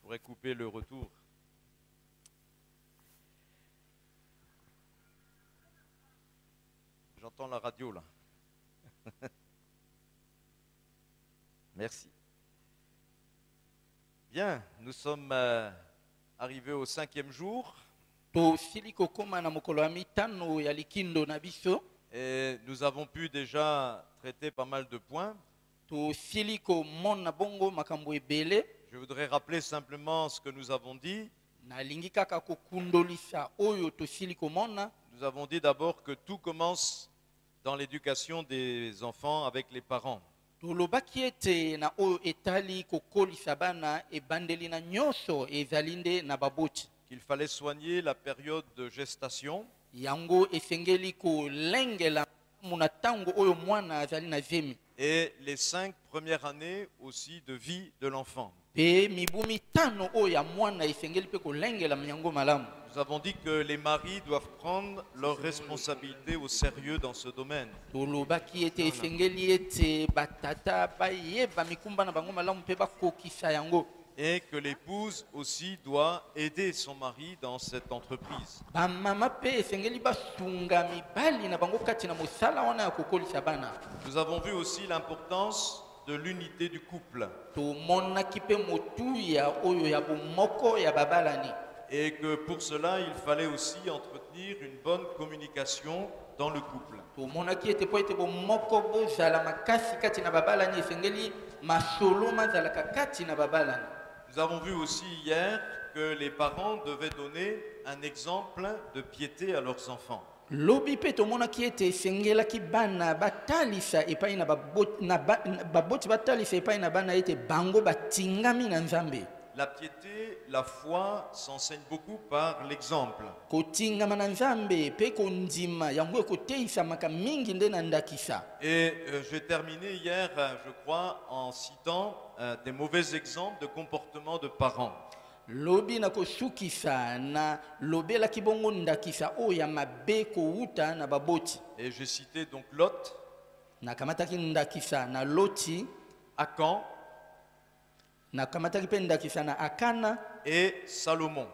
pourrais couper le retour. J'entends la radio là. Merci. Bien, nous sommes arrivés au 5e jour et nous avons pu déjà traiter pas mal de points. Je voudrais rappeler simplement ce que nous avons dit. Nous avons dit d'abord que tout commence dans l'éducation des enfants avec les parents. Qu'il fallait soigner la période de gestation et les 5 premières années aussi de vie de l'enfant. Nous avons dit que les maris doivent prendre leurs responsabilités au sérieux dans ce domaine. Et que l'épouse aussi doit aider son mari dans cette entreprise. Nous avons vu aussi l'importance de l'unité du couple. Et que pour cela, il fallait aussi entretenir une bonne communication dans le couple. Nous avons vu aussi hier que les parents devaient donner un exemple de piété à leurs enfants. La piété, la foi s'enseigne beaucoup par l'exemple. Et j'ai terminé hier, je crois, en citant des mauvais exemples de comportement de parents. Et j'ai cité donc Lot, Akan et Salomon.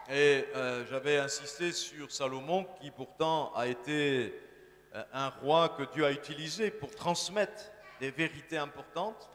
Et j'avais insisté sur Salomon qui pourtant a été un roi que Dieu a utilisé pour transmettre des vérités importantes.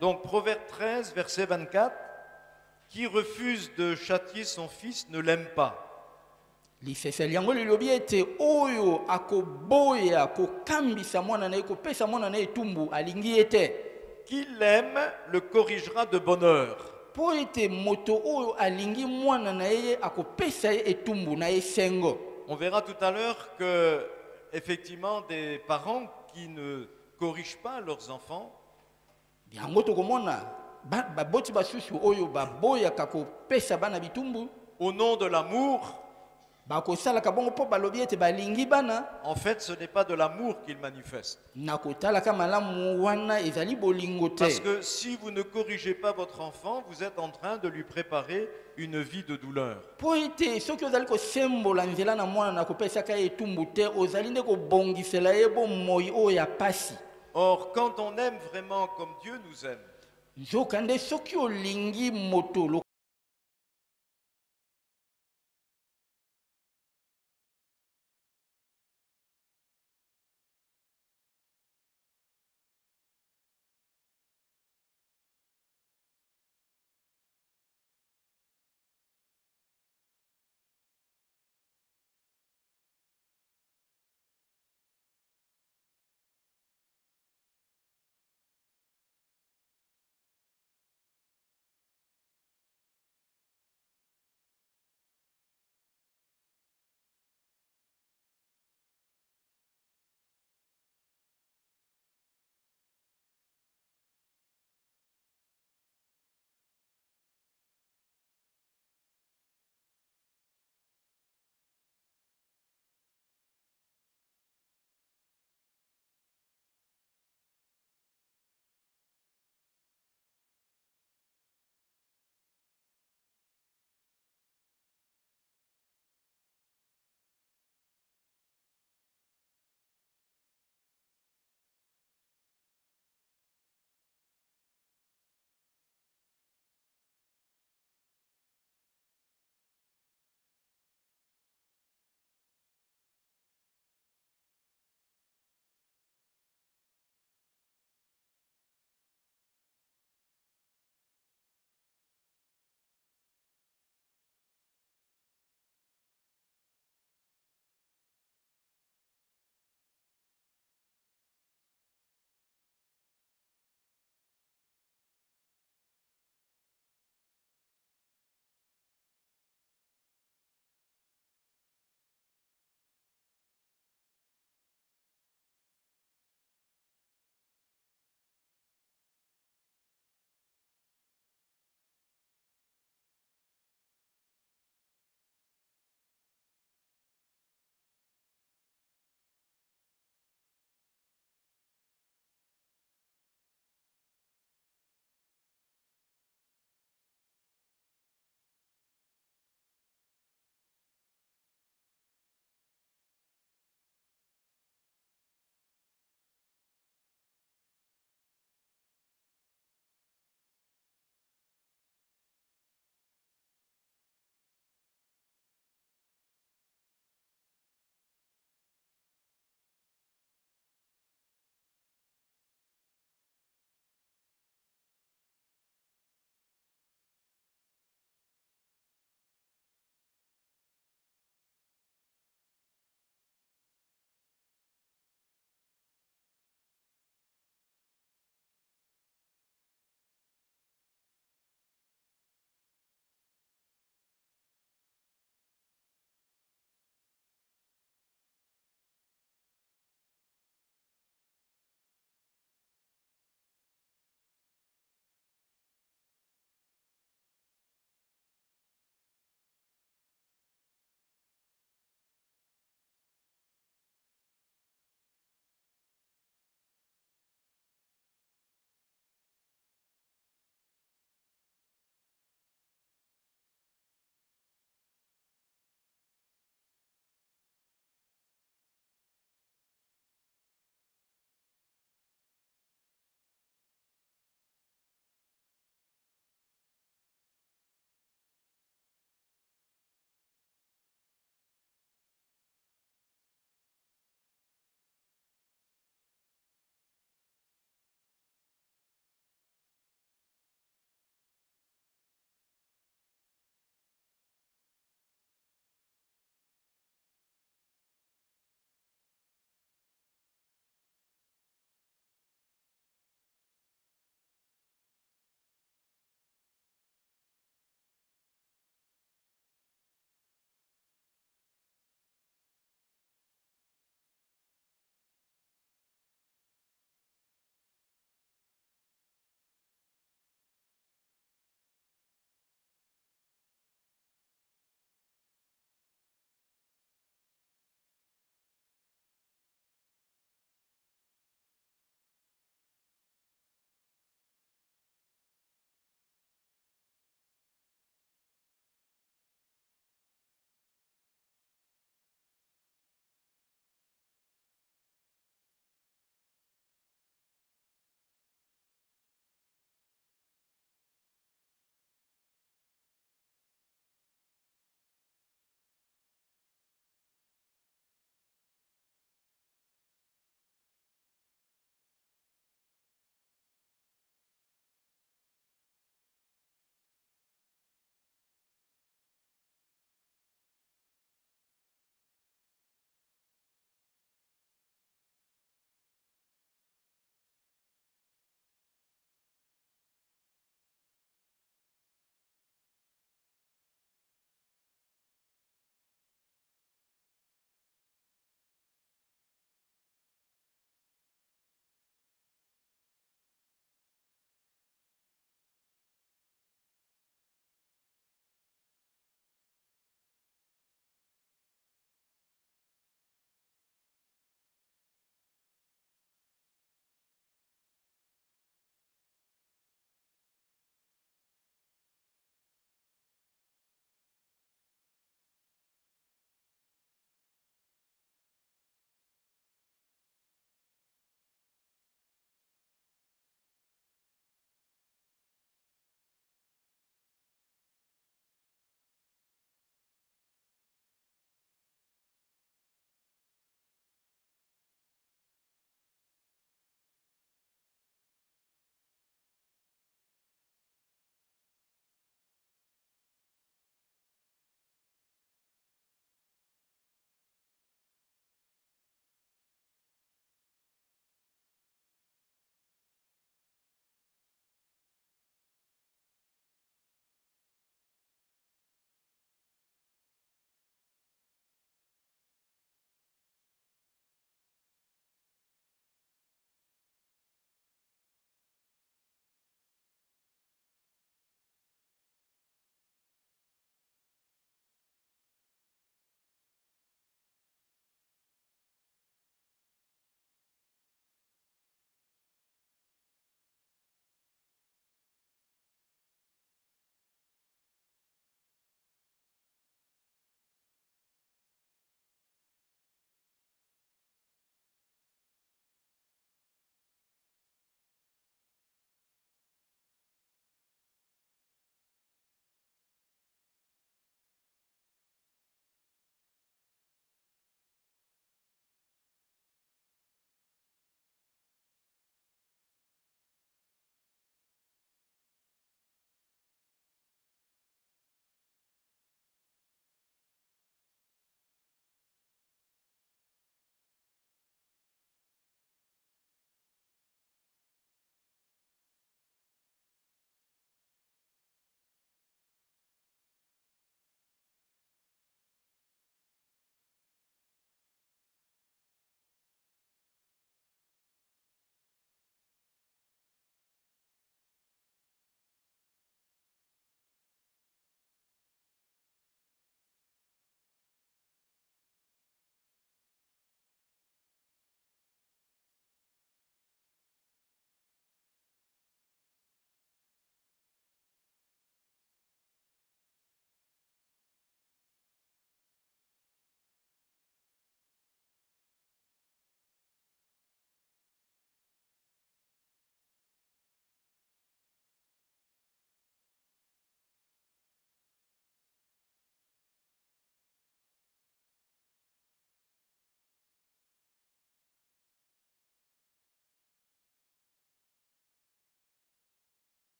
Donc Proverbe 13, verset 24, qui refuse de châtier son fils ne l'aime pas. Lifeseli yango lilobi ete oyo akoboya kokambisa mwana na ye kopesa mwana na ye etumbu alingi ye te. Qui l'aime le corrigera de bonne heure. Po ete moto oyo alingi mwana na ye akopesa ye etumbu na ye sengo. On verra tout à l'heure que, effectivement, des parents qui ne corrigent pas leurs enfants Yango tokomona baboti basusu oyo baboyaka kopesa bana bitumbu au nom de l'amour, bakosalaka bongo mpo balobi ete balingi bana. en fait, ce n'est pas de l'amour qu'ils manifestent. Na kotalaka malamu wana ezali bolingo te. Parce que si vous ne corrigez pas votre enfant, vous êtes en train de lui préparer une vie de douleur. Po ete soki ozali kosembola nzela na mwana na kopesaka ye etumbu te ozali nde kobongisela ye bomoi oyo ya pasi. Or, quand on aime vraiment comme Dieu nous aime, nzoka nde soki olingi moto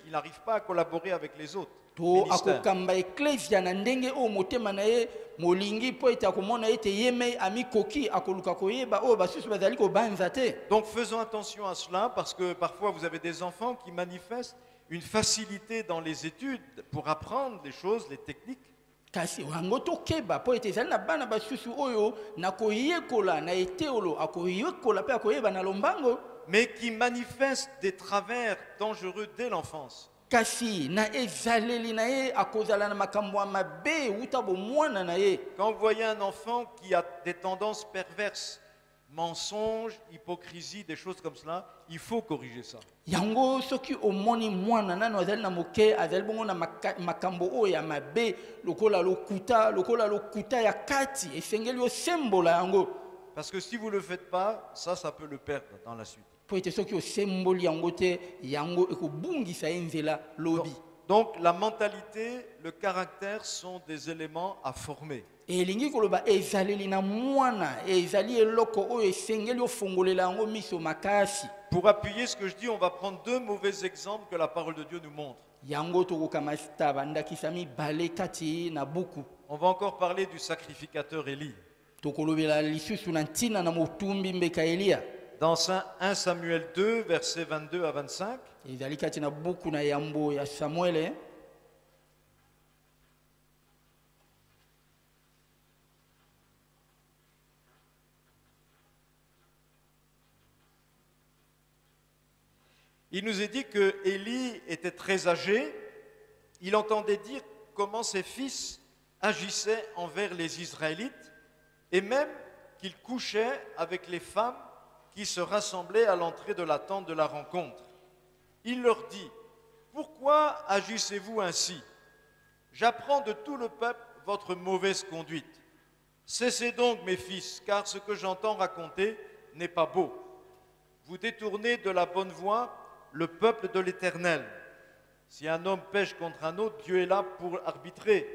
il n'arrive pas à collaborer avec les autres to ministères. akokamba ecclesia na ndenge oyo motema na ye molingi mpo ete akomona ete ye me amikoki akoluka koyeba oyo basusu bazali kobanza te. Donc faisons attention à cela parce que parfois vous avez des enfants qui manifestent une facilité dans les études pour apprendre les choses, les techniques. Kasi wango tokeba mpo ete ezali na bana basusu oyo na koyekola na eteolo akoyekola mpe akoyeba na lombango, Mais qui manifestent des travers dangereux dès l'enfance. kasi na ezaleli na ye akozala na makambo ya mabe uta bomwana na ye. Quand vous voyez un enfant qui a des tendances perverses, mensonges, hypocrisie, des choses comme cela, il faut corriger ça. Yango soki omoni mwana nano azali na moke azali bongo na makambo oyo ya mabe lokola lokuta ya kati esengeli osembola yango. Parce que si vous ne le faites pas, ça peut le perdre dans la suite. Po ete soki osemboli yango te yango ekobungisa ye nzela lobi. Donc la mentalité, le caractère sont des éléments à former. Elingi koloba ezaleli na mwana ezali eloko oyo esengeli ofongolela yango miso makasi. Pour appuyer ce que je dis, on va prendre deux mauvais exemples que la parole de Dieu nous montre. Yango tokokama staba ndakisa mibale kati na buku. On va encore parler du sacrificateur Élie. Tokolobela lisusu na ntina na motumbi mbeka Elia. Dans 1 Samuel 2, versets 22 à 25, Ezali kati na buku na yambo ya Samuel. il nous est dit que Élie était très âgé. Il entendait dire comment ses fils agissaient envers les Israélites et même qu'il couchait avec les femmes qui se rassemblaient à l'entrée de la tente de la rencontre. Il leur dit: pourquoi agissez-vous ainsi? J'apprends de tout le peuple votre mauvaise conduite. Cessez donc, mes fils, car ce que j'entends raconter n'est pas beau. Vous détournez de la bonne voie le peuple de l'Éternel. Si un homme pêche contre un autre, Dieu est là pour arbitrer.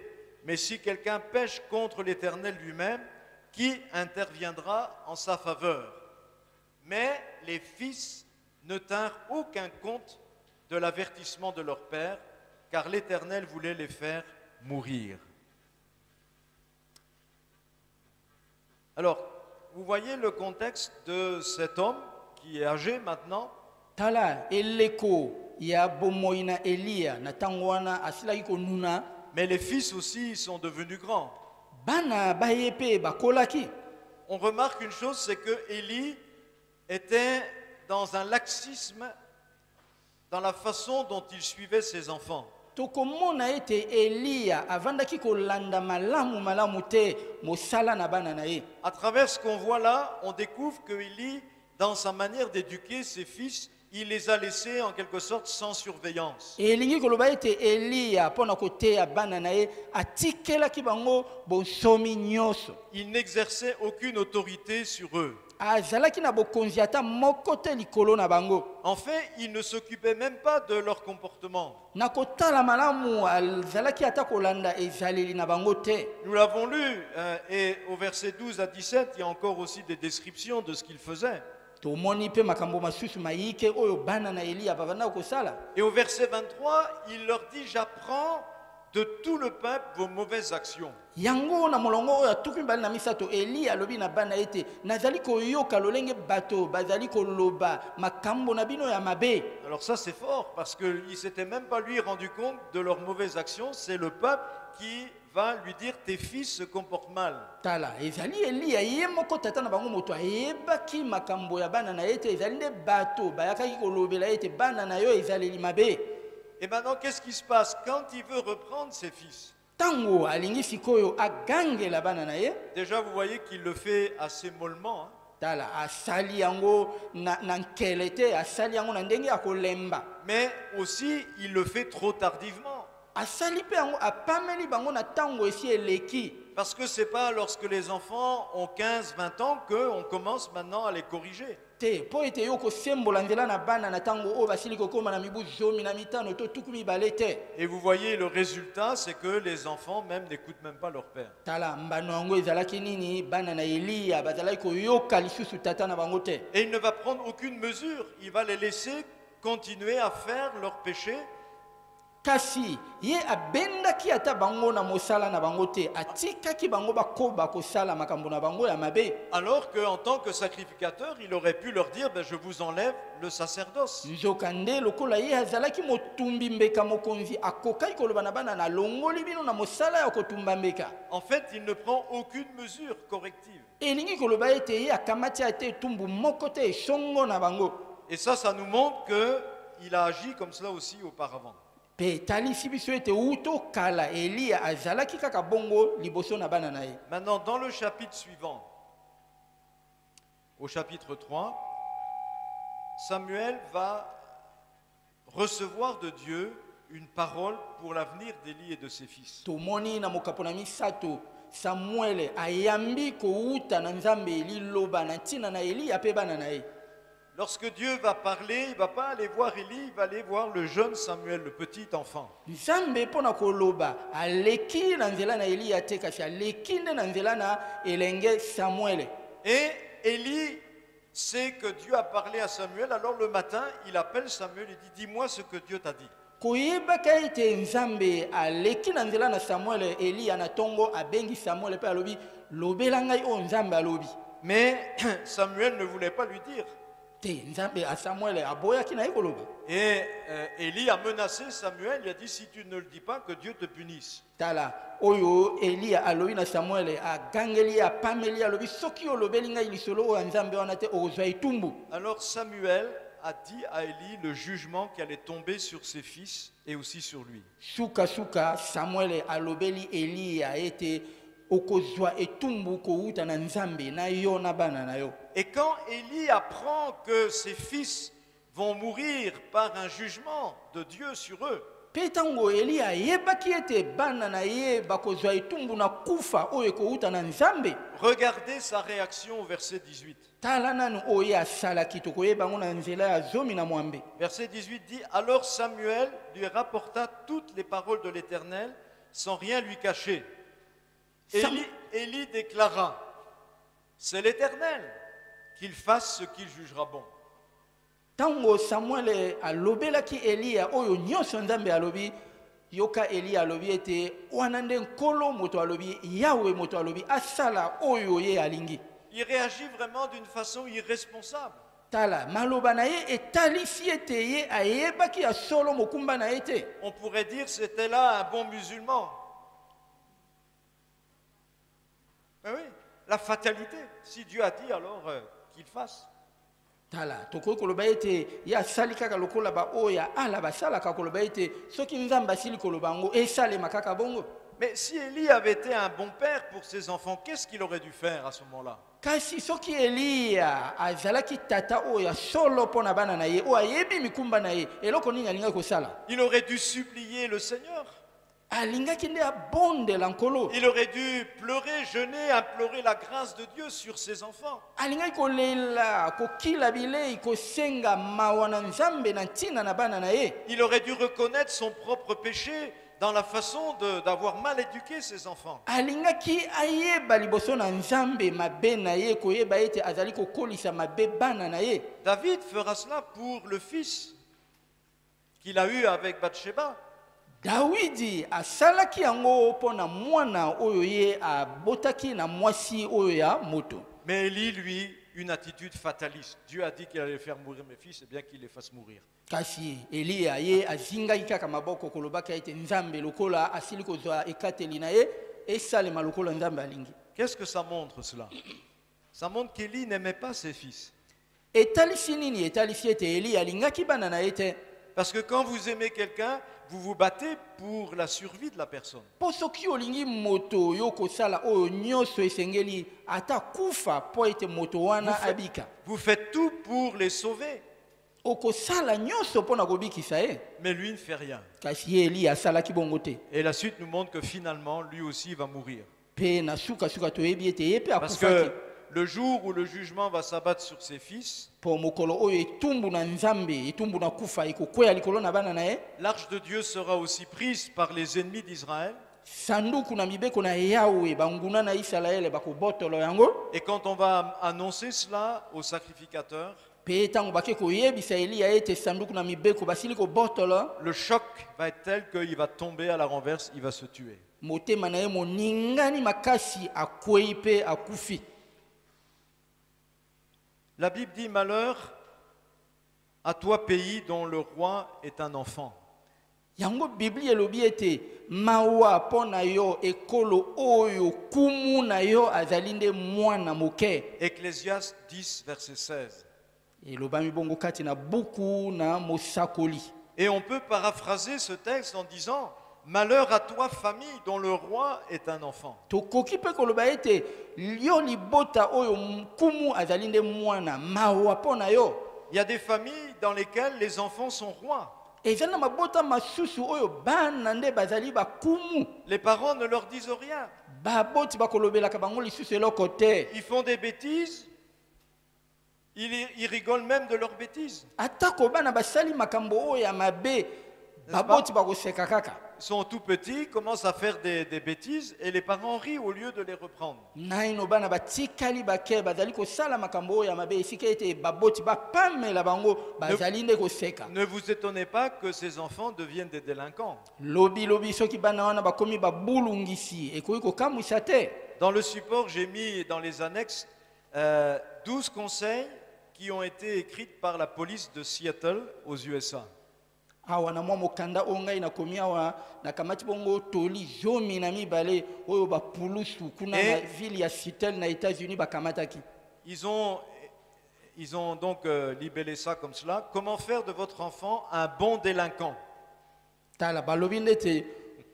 Mais si quelqu'un pêche contre l'Éternel lui-même, qui interviendra en sa faveur? Mais les fils ne tinrent aucun compte de l'avertissement de leur père, car l'Éternel voulait les faire mourir. Alors, vous voyez le contexte de cet homme qui est âgé maintenant. Tala eleko ya bomoina Elia na tangwana asilaki konuna. Mais les fils aussi sont devenus grands. Bana bayepe bakolaki. On remarque une chose, c'est que Élie était dans un laxisme dans la façon dont il suivait ses enfants. Tokomona ete Elia avandaki kolanda malamu te mosala na bana na ye. À travers ce qu'on voit là, on découvre que Élie, dans sa manière d'éduquer ses fils, il les a laissés en quelque sorte sans surveillance. Elingi koloba ete Elia pona koteya bana na ye atikelaki bango bonsomi nyonso. Il n'exerçait aucune autorité sur eux. Azalaki na bokonzi ata moko te likolo na bango. En fait, il ne s'occupait même pas de leur comportement. Na kotala malamu azalaki ata kolanda ezaleli na bango te. Nous l'avons lu, et au verset 12 à 17, il y a encore aussi des descriptions de ce qu'il faisait. Tomoni pe makambo masusu mayike oyo bana na Elia bavanda kosala. Et au verset 23, il leur dit: j'apprends de tout le peuple vos mauvaises actions. Yango na molongo oyo atuki bali na misato Elia alobi na bana ete nazali koyoka lolenge bato bazali koloba makambo na bino ya mabe. Alors ça c'est fort parce qu'il ne s'était même pas lui rendu compte de leurs mauvaises actions. C'est le peuple qui va lui dire: tes fils se comportent mal. Tala ezali Elia ye moko tata na bango moto ayebaki makambo ya bana na ete ezali nde bato bayakaki kolobela ete bana na yo ezaleli mabe. Et maintenant qu'est-ce qui se passe quand il veut reprendre ses fils? Tango alingi sikoyo agangela bana na ye. Déjà vous voyez qu'il le fait assez mollement, hein? Tala asali yango na nkelete asali yango na ndenge ya kolemba. Mais aussi il le fait trop tardivement. Asali pe yango apameli bango na tango esi eleki. Parce que ce n'est pas lorsque les enfants ont 15-20 ans qu'on commence maintenant à les corriger. Te po ete yo kosembola nzela na bana na tango oyo basili kokoma na mibu zomi na mitano to tuku mibale te. Et vous voyez le résultat, c'est que les enfants même n'écoutent même pas leur père. Tala mbano yango ezalaki nini bana na Elia bazalaki koyoka lisusu tata na bango te. Et il ne va prendre aucune mesure. Il va les laisser continuer à faire leurs péchés kasi ye abendaki ata bango na mosala na bango te, atikaki bango bakoba kosala makambo na bango ya mabe. Alors qu'en tant que sacrificateur, il aurait pu leur dire, je vous enlève le sacerdoce. Nzokande lokola ye azalaki motumbi mbeka mokonzi, akokaki koloba na bana na longoli bino na mosala ya kotumba mbeka. En fait, il ne prend aucune mesure corrective. Elingi koloba ete ye akamati ate etumbu moko te esongo na bango. Et ça nous montre qu'il a agi comme cela aussi auparavant. Maintenant, dans le chapitre suivant, au chapitre 3, Samuel va recevoir de Dieu une parole pour l'avenir d'Élie et de ses fils. Samuel ayambi kouta na nzambe Eli loba na tina na Eli ape bana na ye. Lorsque Dieu va parler, il ne va pas aller voir Élie, il va aller voir le jeune Samuel, le petit enfant. Nzambe pona koloba aleki na nzela na Eli ate kasi aleki na nzela na elenge Samuel. Et Élie sait que Dieu a parlé à Samuel, alors le matin, il appelle Samuel et dit, dis-moi ce que Dieu t'a dit. Koyebaka ete nzambe aleki na nzela na Samuel, Eli anatongo abengi Samuel pe alobi lobela ngai o nzambe alobi. Mais Samuel ne voulait pas lui dire. Te nzambe a Samuel aboyaki na ekoloba. Et Élie a menacé Samuel, il a dit si tu ne le dis pas que Dieu te punisse. Tala oyo Eli alobi na Samuel agangeli a pameli alobi soki olobeli ngai lisolo o nzambe wana te ozwa itumbu. Alors Samuel a dit à Élie le jugement qui allait tomber sur ses fils et aussi sur lui. Suka Samuel alobeli Eli a été okozwa etumbu ko uta na nzambe na yo na bana na yo. Et quand Élie apprend que ses fils vont mourir par un jugement de Dieu sur eux, petango Eli ayebaki ete bana na ye bakozwa etumbu na kufa oyo ko uta na nzambe. Regardez sa réaction au verset 18. Verset 18 dit, alors Samuel lui rapporta toutes les paroles de l'Éternel sans rien lui cacher. Élie déclara, c'est l'Éternel qu'il fasse ce qu'il jugera bon. Tango Samuel alobelaki Elia oyo nyonso nzambe alobi yoka Eli alobi ete wanande nkolo moto alobi Yahweh moto alobi asala oyo ye alingi. Il réagit vraiment d'une façon irresponsable. Tala maloba na ye etalisi ete ye ayebaki ya solo mokumba na ete. On pourrait dire c'était là un bon musulman. Mais oui, la fatalité. Si Dieu a dit alors qu'il fasse. Tala toko koloba ete ya sali kaka lokola ba oya ala basala kaka koloba ete soki nzamba sili koloba ngo esale makaka bongo. Mais si Élie avait été un bon père pour ses enfants, qu'est-ce qu'il aurait dû faire à ce moment-là? Kasi soki Elia azalaki tata oya solo pona bana na ye o ayebi mikumba na ye eloko nini alinga kosala? Il aurait dû supplier le Seigneur. Alingaki nde abondela nkolo. Il aurait dû pleurer, jeûner, implorer la grâce de Dieu sur ses enfants. Alingaki kolela kokila bilei kosenga mawa na nzambe na ntina na bana na ye. Il aurait dû reconnaître son propre péché dans la façon d'avoir mal éduqué ses enfants. Alingaki ayeba liboso na nzambe mabe na ye koyeba ete azali kokolisa mabe bana na ye. David fera cela pour le fils qu'il a eu avec Bathsheba. Dawidi asalaki yango pona mwana oyo ye abotaki na mwasi oyo ya moto. Mais Élie, lui, une attitude fataliste. Dieu a dit qu'il allait faire mourir mes fils, et bien qu'il les fasse mourir. Kasi Elia ye azingaki kaka maboko kolobaka ete nzambe lokola asili kozwa ekateli na ye esalema lokola nzambe alingi. Qu'est-ce que ça montre cela? Ça montre qu'Élie n'aimait pas ses fils. Etalisi nini etalisi ete Eli alingaki bana na ye te. Parce que quand vous aimez quelqu'un, vous vous battez pour la survie de la personne. Posoki olingi moto yo kosala oyo nyonso esengeli ata kufa po ete moto wana abika. Vous faites tout pour les sauver. Okosala nyonso pona kobikisa ye. Mais lui ne fait rien. Kasi Eli asalaki bongo te. Et la suite nous montre que finalement, lui aussi va mourir. Pe na suka toyebi ete ye pe Parce akufaki. que le jour où le jugement va s'abattre sur ses fils, po mokolo oyo etumbu na nzambe etumbu na kufa ikokwea likolo na bana na ye. l'arche de Dieu sera aussi prise par les ennemis d'Israël. Sanduku na mibeko na Yahweh banguna na Israël bakobotolo yango. Et quand on va annoncer cela aux sacrificateurs, mpe ntango bake koyebisa eliya ete sanduku na mibeko basili kobotola le choc va être tel qu'il va tomber à la renverse, il va se tuer. motema na ye moningani makasi akwei mpe akufi. La Bible dit malheur à toi pays dont le roi est un enfant. Yango Bibli elobi ete mawa mpo na yo ekolo oyo kumu na yo azali nde mwana moke. Ecclésiaste 10, verset 16. Elobami bongo kati na buku na mosakoli. Et on peut paraphraser ce texte en disant malheur à toi famille dont le roi est un enfant. Tokoki pe koloba ete yo libota oyo kumu azali nde mwana mawa mpo na yo. Il y a des familles dans lesquelles les enfants sont rois. Ezana mabota masusu oyo bana nde bazali bakumu. Les parents ne leur disent rien. Baboti bakolobelaka bango lisusu eloko te. Ils font des bêtises. Ils rigolent même de leurs bêtises. Atako bana basali makambo oyo ya mabe baboti bakoseka kaka. Ils sont tout petits, commencent à faire des bêtises et les parents rient au lieu de les reprendre. Naino bana batikali bake bazali kosala makambo oyo ya mabe esika ete baboti bapamela bango bazali nde koseka. Ne vous étonnez pas que ces enfants deviennent des délinquants. Lobi lobi soki bana wana bakomi babulungisi ekoki kokamwisa te. Dans le support, j'ai mis dans les annexes 12 conseils qui ont été écrits par la police de Seattle aux USA. Awa na mwa mokanda ongai na komi awa na kamati bongo toli zomi na mibale oyo bapulusu kuna na ville ya Seattle na États-Unis bakamataki. Ils ont donc libellé ça comme cela. Comment faire de votre enfant un bon délinquant? Tala balobi ndete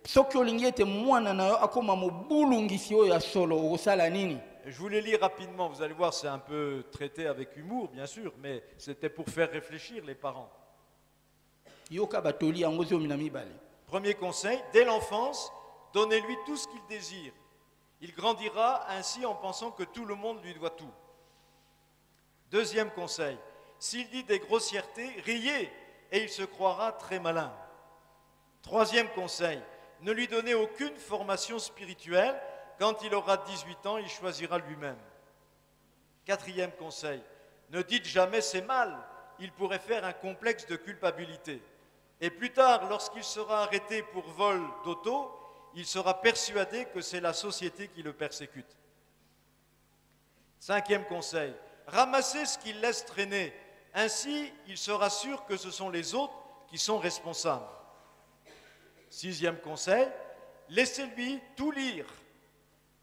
soki olingi ete mwana na yo akoma mobulungisi oyo ya solo okosala nini? Je vous les lis rapidement, vous allez voir, c'est un peu traité avec humour, bien sûr, mais c'était pour faire réfléchir les parents. Yoka batoli yango zomi na mibale. Premier conseil, dès l'enfance, donnez-lui tout ce qu'il désire. Il grandira ainsi en pensant que tout le monde lui doit tout. Deuxième conseil, s'il dit des grossièretés, riez et il se croira très malin. Troisième conseil, ne lui donnez aucune formation spirituelle. Quand il aura 18 ans, il choisira lui-même. Quatrième conseil, ne dites jamais c'est mal, il pourrait faire un complexe de culpabilité. Et plus tard, lorsqu'il sera arrêté pour vol d'auto, il sera persuadé que c'est la société qui le persécute. Cinquième conseil, ramassez ce qu'il laisse traîner. Ainsi, il sera sûr que ce sont les autres qui sont responsables. Sixième conseil, laissez-lui tout lire.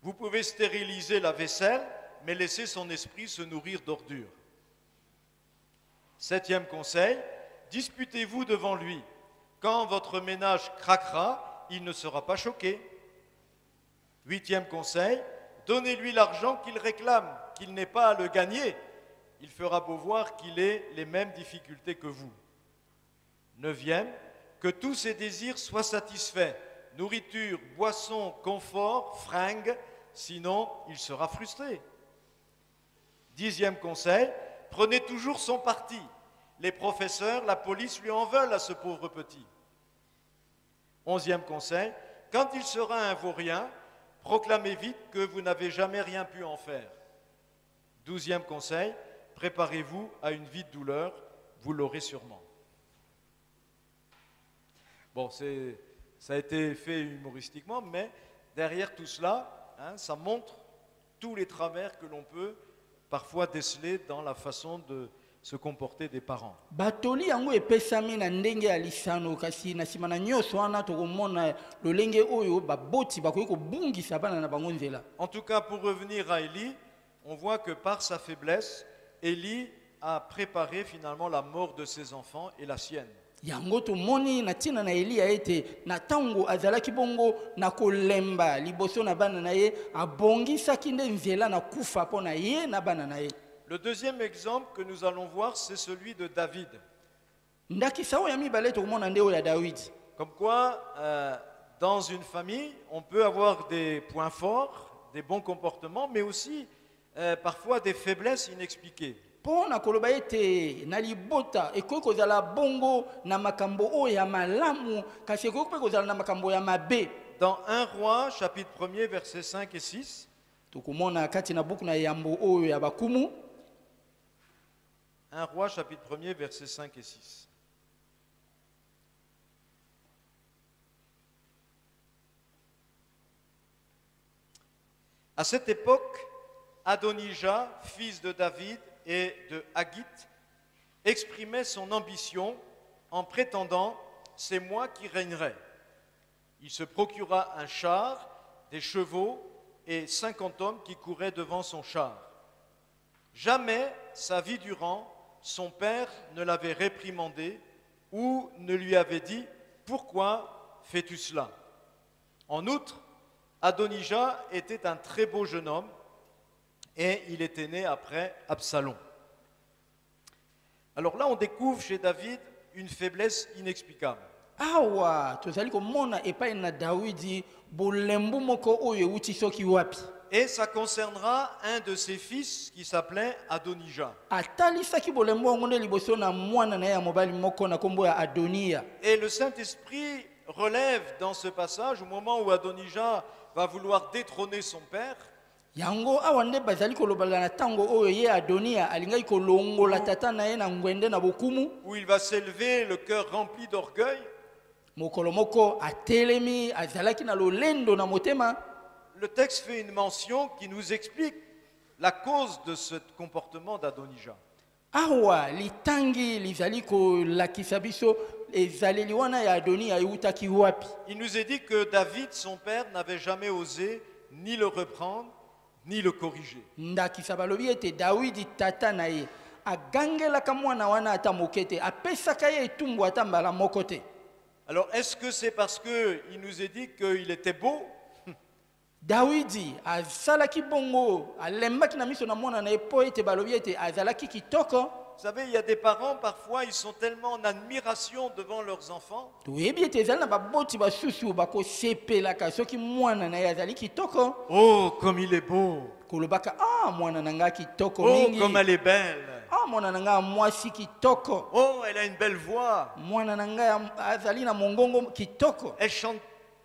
Vous pouvez stériliser la vaisselle, mais laissez son esprit se nourrir d'ordures. Septième conseil, disputez-vous devant lui. Quand votre ménage craquera, il ne sera pas choqué. Huitième conseil, donnez-lui l'argent qu'il réclame, qu'il n'ait pas à le gagner. Il fera beau voir qu'il ait les mêmes difficultés que vous. Neuvième, que tous ses désirs soient satisfaits. Nourriture, boisson, confort, fringues, sinon il sera frustré. Dixième conseil, prenez toujours son parti. Les professeurs, la police lui en veulent à ce pauvre petit. Onzième conseil, quand il sera un vaurien, proclamez vite que vous n'avez jamais rien pu en faire. Douzième conseil, préparez-vous à une vie de douleur, vous l'aurez sûrement. Bon, ça a été fait humoristiquement, mais derrière tout cela, ça montre tous les travers que l'on peut parfois déceler dans la façon de se comporter des parents. Batoli yango epesami na ndenge ya lisano kasi na sima na nyonso wana tokomona lolenge oyo baboti bakoki kobungisa bana na bango nzela. En tout cas, pour revenir à Élie, on voit que par sa faiblesse, Élie a préparé finalement la mort de ses enfants et la sienne. Yango tomoni na tina na Eliya ete na tango azalaki bongo na kolemba liboso na bana na ye abongisaki nde nzela na kufa mpo na ye na bana na ye. Le deuxième exemple que nous allons voir, c'est celui de David. Ndakisa oyo ya mibale tokomona nde oyo ya David. Comme quoi, dans une famille, on peut avoir des points forts, des bons comportements, mais aussi parfois des faiblesses inexpliquées. Pona koloba ete na libota ekoki kozala bongo na makambo oyo ya malamu kasi ekoki mpe kozala na makambo ya mabe. Dans 1 Roi, chapitre 1er, versets 5 et 6, tokomona kati na buku na yambo oyo ya bakumu. 1 Roi, chapitre 1er, versets 5 et 6. À cette époque, Adonijah, fils de David et de Haggith, exprimait son ambition en prétendant « c'est moi qui régnerai ». Il se procura un char, des chevaux et 50 hommes qui couraient devant son char. Jamais, sa vie durant, son père ne l'avait réprimandé ou ne lui avait dit « Pourquoi fais-tu cela ?» En outre, Adonijah était un très beau jeune homme et il était né après Absalom. Alors là, on découvre chez David une faiblesse inexplicable. awa tozali komona epai na Dawidi bolembu moko oyo euti soki wapi. Et ça concernera un de ses fils qui s'appelait Adonijah. Atalisaki bolembu yango nde liboso na mwana na ye ya mobali moko na kombo ya Adonia. Et le Saint-Esprit relève dans ce passage, au moment où Adonijah va vouloir détrôner son père, yango awa nde bazali kolobala na tango oyo ye Adonia alingaki kolongola tata na ye na ngwende na bokumu. où il va s'élever le cœur rempli d'orgueil. Mokolo moko atelemi azalaki na lolendo na motema. Le texte fait une mention qui nous explique la cause de ce comportement d'Adonijah. Awa litangi lizali kolakisa biso ezaleli wana ya Adonia eutaki wapi. Il nous est dit que David, son père, n'avait jamais osé ni le reprendre, ni le corriger. Ndakisa balobi ete Dawidi tata na ye agangelaka mwana wana ata moke te, apesaka ye etumbu ata mbala moko te. Alors, est-ce que c'est parce qu'il nous est dit qu'il était beau? Dawidi azalaki bongo alembaki na miso na mwana na ye po ete balobi ete azalaki kitoko. Vous savez, il y a des parents, parfois, ils sont tellement en admiration devant leurs enfants toyebi ete ezali na baboti basusu bakosepelaka soki mwana na ye azali kitoko. Oh, comme il est beau! Kolobaka mwana na nga kitoko Oh, mingi. comme elle est belle! Mwana na nga mwasi kitoko. Oh, elle a une belle voix! Mwana na nga azali na mongongo kitoko. Elle chante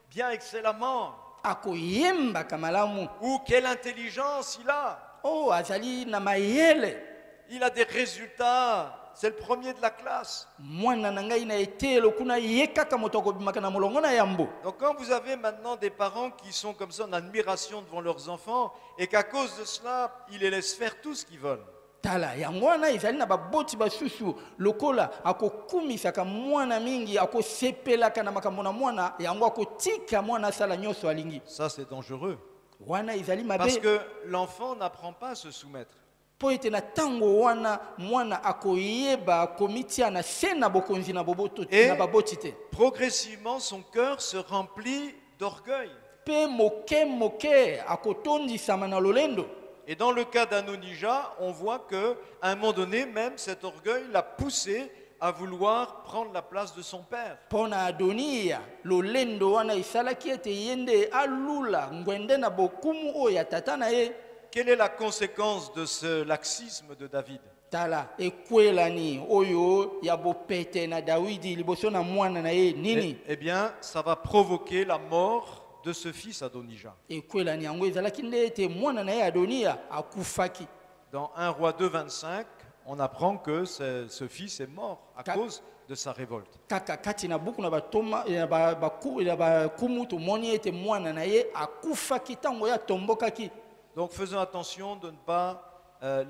bien excellemment! Akoyembaka malamu. Ou quelle intelligence il a! Azali na mayele. Il a des résultats, c'est le premier de la classe. Mwana na ngai na etelo kuna yekaka moto akobimaka na molongo na yambo. Donc quand vous avez maintenant des parents qui sont comme ça en admiration devant leurs enfants et qu'à cause de cela, ils les laissent faire tout ce qu'ils veulent. Tala yango wana ezali na baboti basusu lokola akokumisaka mwana mingi akosepelaka na makambo na mwana yango akotika mwana asala nyonso alingi. Ça c'est dangereux. Wana ezali mabe. Parce que l'enfant n'apprend pas à se soumettre. Po ete na tango wana mwana akoyeba komitia na sena bokonzi na boboto na baboti te. Progressivement son cœur se remplit d'orgueil. Pe moke moke akotondisama na lolendo. Et dans le cas d'Adonijah, on voit qu'à un moment donné, même cet orgueil l'a poussé à vouloir prendre la place de son père. Pona Adonia, lolendo wana isalaki ete yende alula ngwende na bokumu o ya tata na ye. Quelle est la conséquence de ce laxisme de David? Tala ekwelani oyo ya bopete na Dawidi liboso na mwana na ye nini? Eh bien, ça va provoquer la mort de ce fils Adonijah. Ekwelani yango ezalaki nde ete mwana na ye Adonia akufaki. Dans 1 Roi 2, 25, on apprend que ce fils est mort à cause de sa révolte. Kaka kati na buku na batoma ya bakumu tomoni ete mwana na ye akufaki tango ya tombokaki. Donc faisons attention de ne pas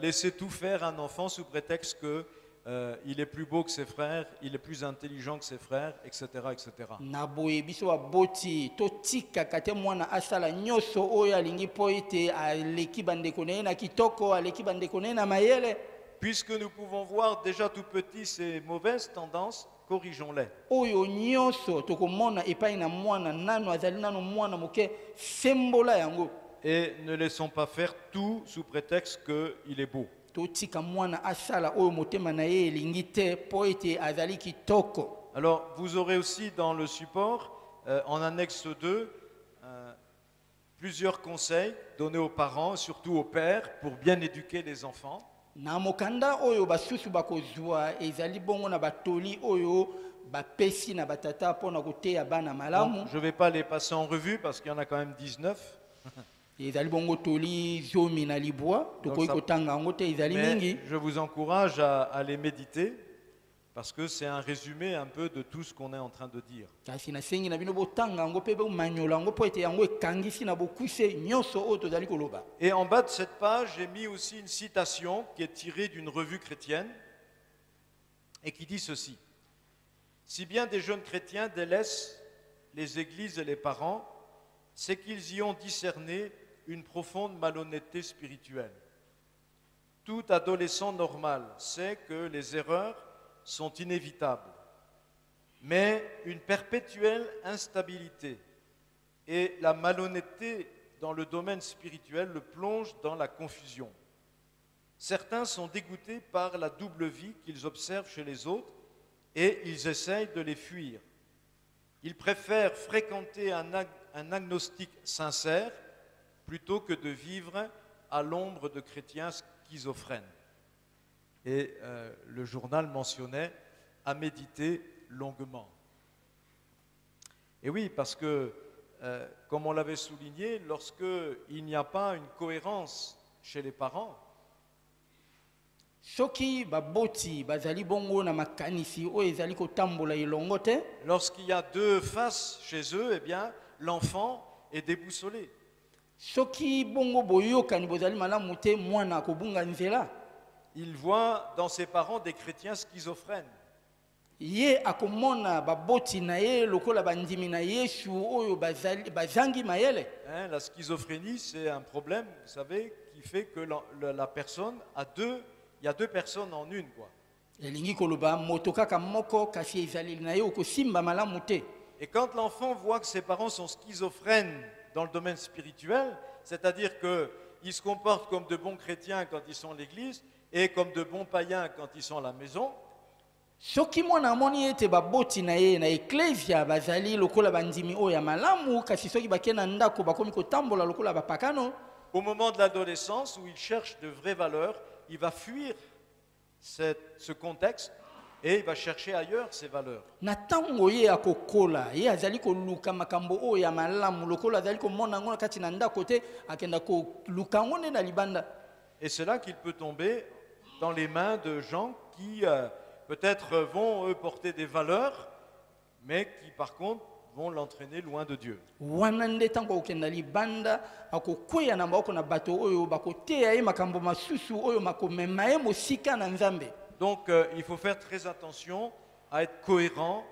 laisser tout faire un enfant sous prétexte qu'il est plus beau que ses frères, il est plus intelligent que ses frères, etc. etc. Na boye biso aboti totika kate mwana asala nyoso oyo alingi po ete aleki bandeko na ye na kitoko aleki bandeko na ye na mayele. Puisque nous pouvons voir déjà tout petit ces mauvaises tendances, corrigeons-les. Oyo nyoso tokomona epai na mwana nano azali nano mwana moke sembola yango. Et ne laissons pas faire tout sous prétexte qu'il est beau. Totika mwana asala oyo motema na ye elingi te po ete azali kitoko. Alors vous aurez aussi dans le support en annexe 2 plusieurs conseils donnés aux parents, surtout aux pères, pour bien éduquer les enfants. Na mokanda oyo basusu bakozwa ezali bongo na batoli oyo bapesi na batata pona koteya bana malamu. Je ne vais pas les passer en revue parce qu'il y en a quand même 19. ezali bongo toli zomi na libwa tokoki ça- kotanga yango te ezali mingi. Mais je vous encourage à les méditer parce que c'est un résumé un peu de tout ce qu'on est en train de dire. kasi nasengi na bino botanga yango mpe bomanyola yango mpo ete yango ekangisi na bokuse nyonso oyo tozali koloba. Et en bas de cette page, j'ai mis aussi une citation qui est tirée d'une revue chrétienne et qui dit ceci. Si bien des jeunes chrétiens délaissent les églises et les parents, c'est qu'ils y ont discerné une profonde malhonnêteté spirituelle. Tout adolescent normal sait que les erreurs sont inévitables, mais une perpétuelle instabilité et la malhonnêteté dans le domaine spirituel le plonge dans la confusion. Certains sont dégoûtés par la double vie qu'ils observent chez les autres et ils essayent de les fuir. Ils préfèrent fréquenter un agnostique sincère plutôt que de vivre à l'ombre de chrétiens schizophrènes. Et le journal mentionnait à méditer longuement. Et oui, parce que, comme on l'avait souligné, lorsqu'il n'y a pas une cohérence chez les parents, soki baboti bazali bongo na makanisi oyo ezali kotambola elongo te, lorsqu'il y a deux faces chez eux, eh bien, l'enfant est déboussolé. soki bongo boyokani bozali malamu te, mwana akobunga nzela, Il voit dans ses parents des chrétiens schizophrènes. ye akomona baboti na ye lokola bandimi na Yesu oyo bazangi mayele. Hein, la schizophrénie, c'est un problème, vous savez, qui fait que la personne a deux, il y a deux personnes en une, quoi. elingi koloba moto kaka moko kasi ezali na ye okosimba malamu te. Et quand l'enfant voit que ses parents sont schizophrènes dans le domaine spirituel, c'est-à-dire qu'ils se comportent comme de bons chrétiens quand ils sont à l'église et comme de bons païens quand ils sont à la maison, soki mwana amoni ete baboti na ye na eklesia bazali lokola bandimi oyo ya malamu, kasi soki bakei na ndako bakomi kotambola lokola bapakano, au moment de l'adolescence où il cherche de vraies valeurs, il va fuir ce contexte et il va chercher ailleurs ces valeurs. na ntango ye akokola ye azali koluka makambo oyo ya malamu lokola azali komona yango na kati na ndako te, akenda koluka yango nde na libanda. Et c'est là qu'il peut tomber dans les mains de gens qui peut-être vont eux porter des valeurs, mais qui par contre vont l'entraîner loin de Dieu. wana nde ntango akokenda libanda akokweya na maboko na bato oyo bakoteya ye makambo masusu oyo makomema ye mosika na Nzambe. Donc il faut faire très attention à être cohérent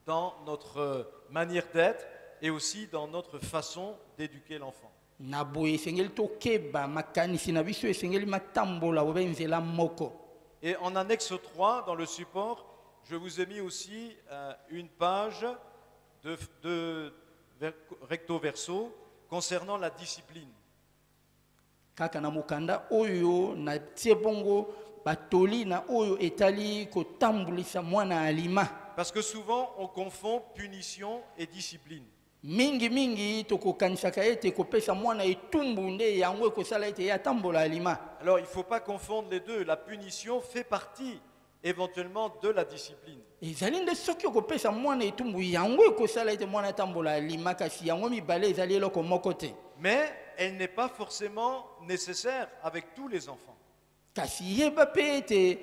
dans notre manière d'être et aussi dans notre façon d'éduquer l'enfant. na boye esengeli tokeba makanisi na biso esengeli matambola obe nzela moko. Et en annexe 3, dans le support, je vous ai mis aussi une page de recto verso concernant la discipline. Kaka na mokanda oyo na tie bongo batoli na oyo etali kotambulisa mwana alima. Parce que souvent, on confond punition et discipline. Mingi tokokanisaka ete kopesa mwana etumbu nde yango ekosala ete ye atambola alima. Alors, il ne faut pas confondre les deux. La punition fait partie éventuellement de la discipline. Ezali nde soki okopesa mwana etumbu yango ekosala ete mwana atambola alima, kasi yango mibale ezali eloko moko te. Mais elle n'est pas forcément nécessaire avec tous les enfants. Kasi yeba pe ete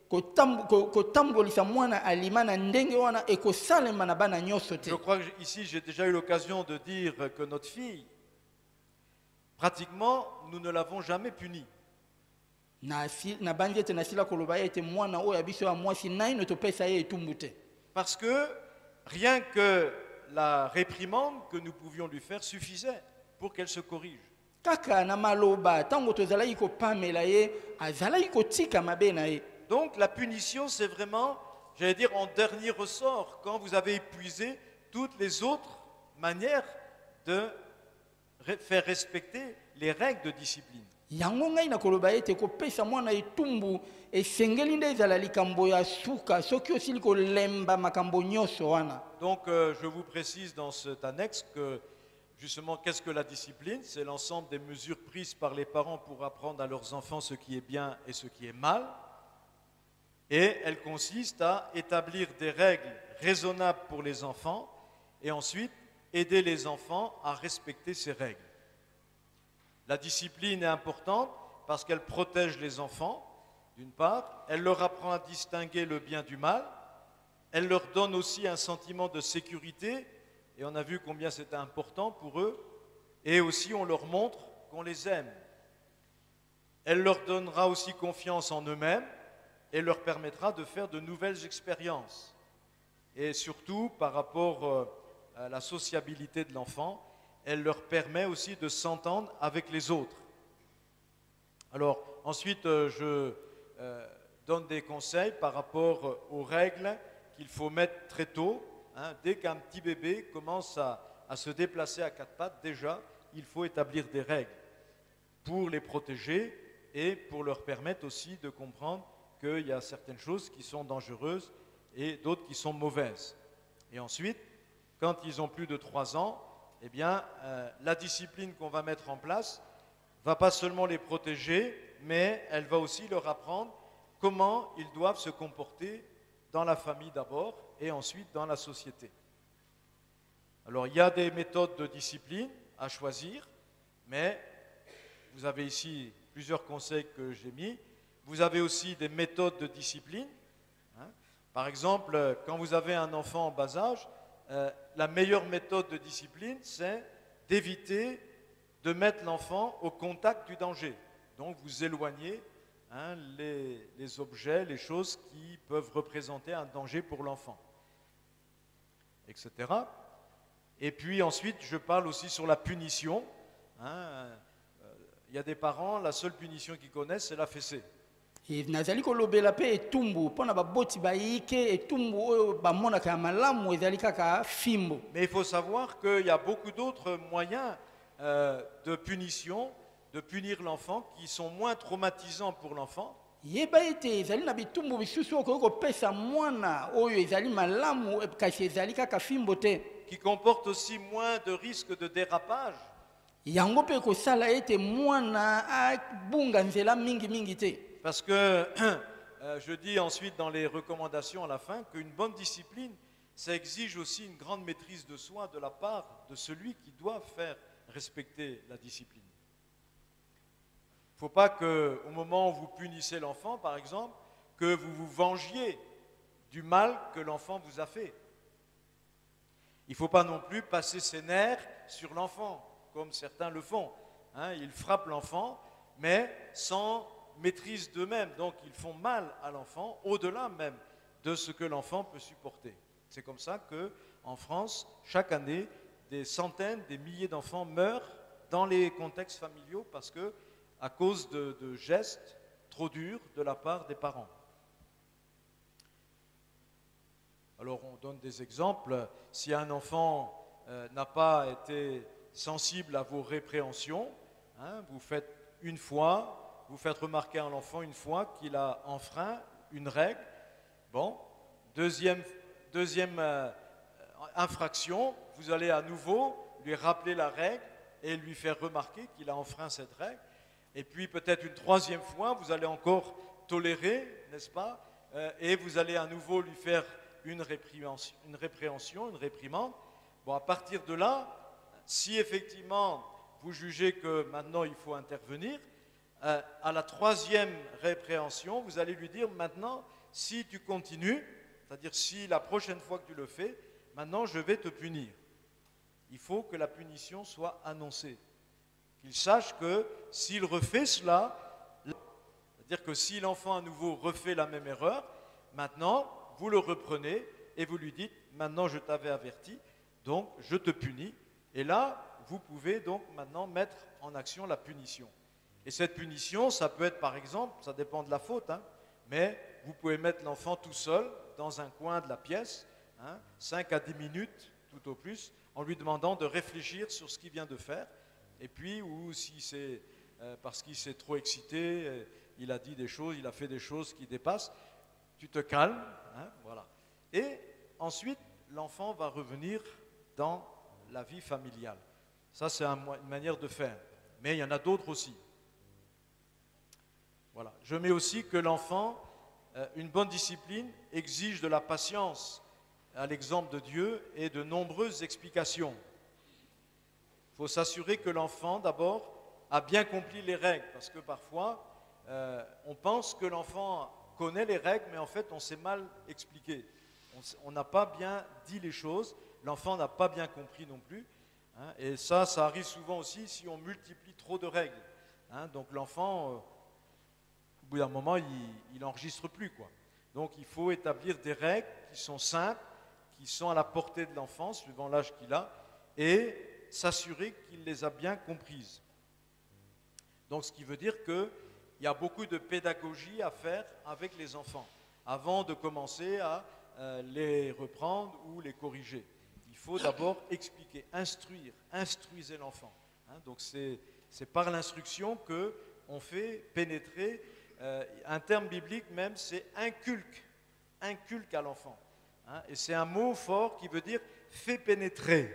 kotambolisa mwana alima na ndenge wana ekosalema na bana nyonso te. Je crois que ici, j'ai déjà eu l'occasion de dire que notre fille, pratiquement, nous ne l'avons jamais punie. Na bandi ete nasila koloba ete mwana oyo ya biso ya mwasi naino topesa ye etumbu te. Parce que rien que la réprimande que nous pouvions lui faire suffisait pour qu'elle se corrige. Kaka na maloba tango tozalaki kopamela ye azalaki kotika mabe na ye. Donc la punition, c'est vraiment, j'allais dire, en dernier ressort, quand vous avez épuisé toutes les autres manières de faire respecter les règles de discipline. Yango ngai na koloba ete kopesa mwana etumbu esengeli nde ezala likambo ya suka soki osili kolemba makambo nyonso wana. Donc je vous précise dans cette annexe que justement, qu'est-ce que la discipline? C'est l'ensemble des mesures prises par les parents pour apprendre à leurs enfants ce qui est bien et ce qui est mal. Et elle consiste à établir des règles raisonnables pour les enfants et ensuite aider les enfants à respecter ces règles. La discipline est importante parce qu'elle protège les enfants, d'une part. Elle leur apprend à distinguer le bien du mal. Elle leur donne aussi un sentiment de sécurité. Et on a vu combien c'était important pour eux. Et aussi, on leur montre qu'on les aime. Elle leur donnera aussi confiance en eux-mêmes et leur permettra de faire de nouvelles expériences. Et surtout, par rapport à la sociabilité de l'enfant, elle leur permet aussi de s'entendre avec les autres. Alors, ensuite, je donne des conseils par rapport aux règles qu'il faut mettre très tôt. Dès qu'un petit bébé commence à se déplacer à quatre pattes, déjà, il faut établir des règles pour les protéger et pour leur permettre aussi de comprendre qu'il y a certaines choses qui sont dangereuses et d'autres qui sont mauvaises. Et ensuite, quand ils ont plus de 3 ans, eh bien, la discipline qu'on va mettre en place va pas seulement les protéger, mais elle va aussi leur apprendre comment ils doivent se comporter dans la famille d'abord et ensuite dans la société. Alors, il y a des méthodes de discipline à choisir, mais vous avez ici plusieurs conseils que j'ai mis. Vous avez aussi des méthodes de discipline. Par exemple, quand vous avez un enfant en bas âge, la meilleure méthode de discipline, c'est d'éviter de mettre l'enfant au contact du danger. Donc, vous éloignez les objets, les choses qui peuvent représenter un danger pour l'enfant, etc. Et puis ensuite, je parle aussi sur la punition. Il y a des parents, la seule punition qu'ils connaissent, c'est la fessée. nazali kolobela pe etumbu mpona baboti bayike etumbu oyo bamonaka ya malamu ezali kaka fimbo. Mais il faut savoir qu'il y a beaucoup d'autres moyens de punition, de punir l'enfant, qui sont moins traumatisants pour l'enfant. Yeba ete ezali na bitumbu bisusu okoki kopesa mwana oyo ezali malamu kasi ezali kaka fimbo te. Qui comportent aussi moins de risques de dérapage. Yango pe kosala ete mwana abunga nzela mingi mingi te. Parce que je dis ensuite dans les recommandations à la fin qu'une bonne discipline, ça exige aussi une grande maîtrise de soi de la part de celui qui doit faire respecter la discipline. Il ne faut pas qu'au moment où vous punissez l'enfant, par exemple, que vous vous vengiez du mal que l'enfant vous a fait. Il ne faut pas non plus passer ses nerfs sur l'enfant, comme certains le font. Ils frappent l'enfant, mais sans maîtrise d'eux-mêmes. Donc, ils font mal à l'enfant, au-delà même de ce que l'enfant peut supporter. C'est comme ça qu'en France, chaque année, des centaines, des milliers d'enfants meurent dans les contextes familiaux parce que, à cause de gestes trop durs de la part des parents. Alors, on donne des exemples. Si un enfant n'a pas été sensible à vos répréhensions, vous faites une fois, vous faites remarquer à l'enfant une fois qu'il a enfreint une règle. Bon, deuxième infraction, vous allez à nouveau lui rappeler la règle et lui faire remarquer qu'il a enfreint cette règle. Et puis peut-être une troisième fois, vous allez encore tolérer, n'est-ce pas, et vous allez à nouveau lui faire une répréhension, une réprimande. Bon, à partir de là, si effectivement vous jugez que maintenant il faut intervenir, à la troisième répréhension, vous allez lui dire maintenant, si tu continues, c'est-à-dire si la prochaine fois que tu le fais, maintenant je vais te punir. Il faut que la punition soit annoncée. Qu'il sache que s'il refait cela, c'est-à-dire que si l'enfant à nouveau refait la même erreur, maintenant vous le reprenez et vous lui dites, maintenant je t'avais averti, donc je te punis. Et là, vous pouvez donc maintenant mettre en action la punition. Et cette punition, ça peut être par exemple, ça dépend de la faute, mais vous pouvez mettre l'enfant tout seul dans un coin de la pièce, 5 à 10 minutes tout au plus, en lui demandant de réfléchir sur ce qu'il vient de faire. Et puis, ou si c'est parce qu'il s'est trop excité, il a dit des choses, il a fait des choses qui dépassent, tu te calmes, voilà. Et ensuite, l'enfant va revenir dans la vie familiale. Ça, c'est une manière de faire. Mais il y en a d'autres aussi. Voilà. Je mets aussi que l'enfant, une bonne discipline exige de la patience, à l'exemple de Dieu, et de nombreuses explications. Il faut s'assurer que l'enfant, d'abord, a bien compris les règles. Parce que parfois, on pense que l'enfant connaît les règles, mais en fait, on s'est mal expliqué. On n'a pas bien dit les choses, l'enfant n'a pas bien compris non plus. Hein, et ça arrive souvent aussi si on multiplie trop de règles. Hein, donc l'enfant, au bout d'un moment, il n'enregistre plus, quoi. Donc il faut établir des règles qui sont simples, qui sont à la portée de l'enfant, suivant l'âge qu'il a, et s'assurer qu'il les a bien comprises. Donc ce qui veut dire qu'il y a beaucoup de pédagogie à faire avec les enfants, avant de commencer à les reprendre ou les corriger. Il faut d'abord expliquer, instruisez l'enfant. Hein, donc c'est par l'instruction qu'on fait pénétrer, un terme biblique même, c'est inculque à l'enfant. Hein, et c'est un mot fort qui veut dire fais pénétrer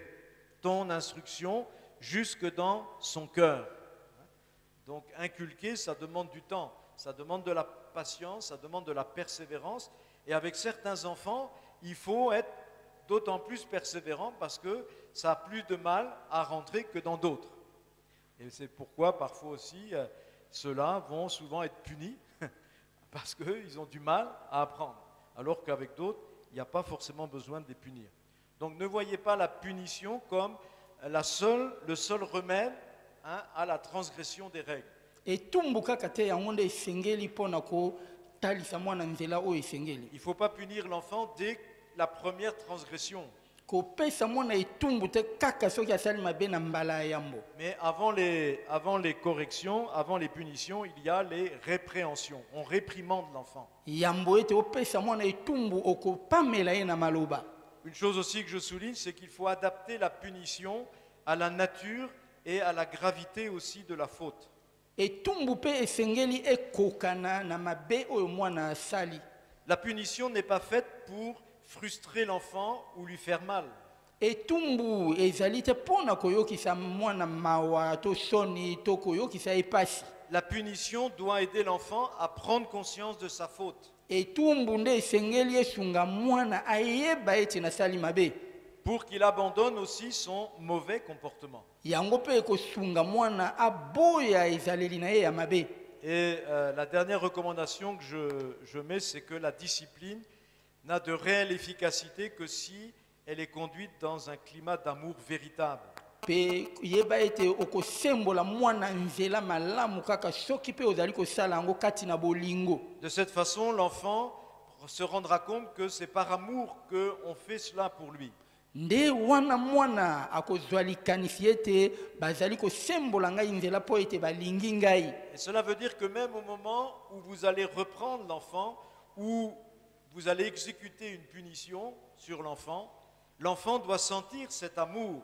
ton instruction jusque dans son cœur. Donc inculquer, ça demande du temps, ça demande de la patience, ça demande de la persévérance. Et avec certains enfants, il faut être d'autant plus persévérant parce que ça a plus de mal à rentrer que dans d'autres. Et c'est pourquoi parfois aussi, ceux-là vont souvent être punis parce qu'ils ont du mal à apprendre. Alors qu'avec d'autres, il n'y a pas forcément besoin de les punir. Donc ne voyez pas la punition comme le seul remède, hein, à la transgression des règles. etumbuka kate yango nde esengeli mpona kotalisa mwana nzela oyo esengeli. Il ne faut pas punir l'enfant dès la première transgression. kopesa mwana etumbu te kaka soki asali mabe na mbala ya yambo. Mais avant les corrections, avant les punitions, il y a les répréhensions. On réprimande l'enfant. Yambo ete opesa mwana etumbu okopamela ye na maloba. Une chose aussi que je souligne, c'est qu'il faut adapter la punition à la nature et à la gravité aussi de la faute. Etumbu pe esengeli ekokana na mabe oyo mwana asali. La punition n'est pas faite pour frustrer l'enfant ou lui faire mal. Etumbu ezali te mpona koyokisa mwana mawa to soni to koyokisa epasi. La punition doit aider l'enfant à prendre conscience de sa faute. Etumbu nde esengeli esunga mwana ayeba ete nasali mabe. Pour qu'il abandonne aussi son mauvais comportement. Yango pe ekosunga mwana aboya ezaleli na ye ya mabe. Et la dernière recommandation que je mets, c'est que la discipline n'a de réelle efficacité que si elle est conduite dans un climat d'amour véritable. Pe yeba ete okosembola mwana nzela malamu kaka soki pe ozali kosala yango kati na bolingo. De cette façon, l'enfant se rendra compte que c'est par amour qu'on fait cela pour lui. Nde wana mwana akozwa likanisi ete bazali kosembola ngai nzela po ete balingi ngai. Et cela veut dire que même au moment où vous allez reprendre l'enfant, ou vous allez exécuter une punition sur l'enfant, l'enfant doit sentir cet amour.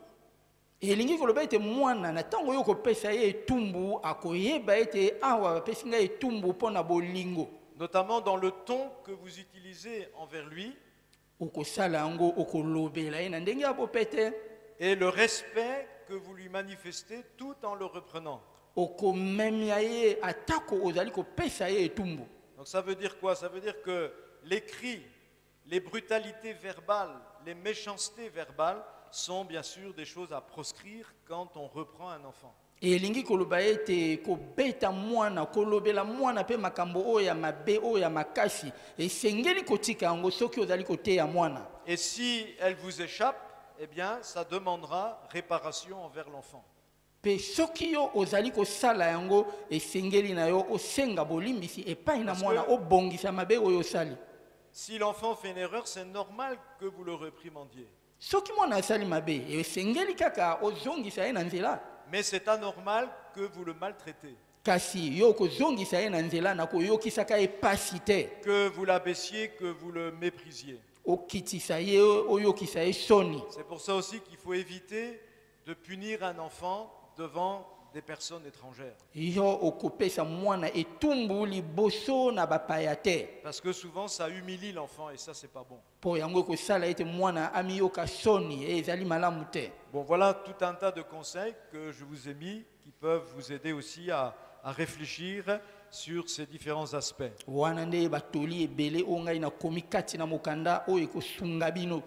Elingi koloba ete mwana na ntango yo kopesa ye etumbu akoyeba ete awa bapesi ngai etumbu mpona bolingo. Notamment dans le ton que vous utilisez envers lui. Okosala yango okolobela ye na ndenge ya bopete. Et le respect que vous lui manifestez tout en le reprenant. Okomemia ye atako ozali kopesa ye etumbu. Donc ça veut dire quoi? Ça veut dire que les cris, les brutalités verbales, les méchancetés verbales sont bien sûr des choses à proscrire quand on reprend un enfant. Elingi koloba ete kobeta mwana kolobela mwana pe makambo oyo ya mabe oyo ya makasi esengeli kotika yango soki ozali koteya mwana. Et si elle vous échappe, eh bien ça demandera réparation envers l'enfant. Pe soki yo ozali kosala yango esengeli na yo osenga bolimbisi epai na mwana obongisa mabe oyo osali. Si l'enfant fait une erreur, c'est normal que vous le réprimandiez. Soki mwana asali mabe esengeli kaka ozongisa ye na nzela. Mais c'est anormal que vous le maltraitez. Kasi yo kozongisa ye na nzela na koyokisaka epasi te. Que vous l'abaisiez, que vous le méprisiez. Okitisa ye oyokisa ye soni. C'est pour ça aussi qu'il faut éviter de punir un enfant devant des personnes étrangères. Yo okopesa mwana etumbu liboso na bapaya te. Parce que souvent ça humilie l'enfant et ça c'est pas bon. Po yango kosala ete mwana amiyoka soni ezali malamu te. Bon, voilà tout un tas de conseils que je vous ai mis qui peuvent vous aider aussi à réfléchir sur ces différents aspects. Wana nde batoli ebele ongai na komi kati na mokanda oyo ekosunga bino.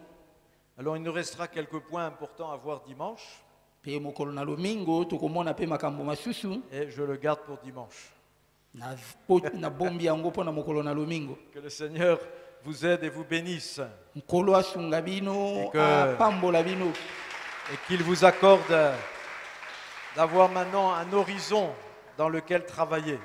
Alors il nous restera quelques points importants à voir dimanche. Pe mokolo na lomingo tokomona pe makambo masusu et je le garde pour dimanche. na bombi yango pona mokolo na lomingo. Que le Seigneur vous aide et vous bénisse Nkolo asunga bino, que- apambola bino. et qu'il vous accorde d'avoir maintenant un horizon dans lequel travailler.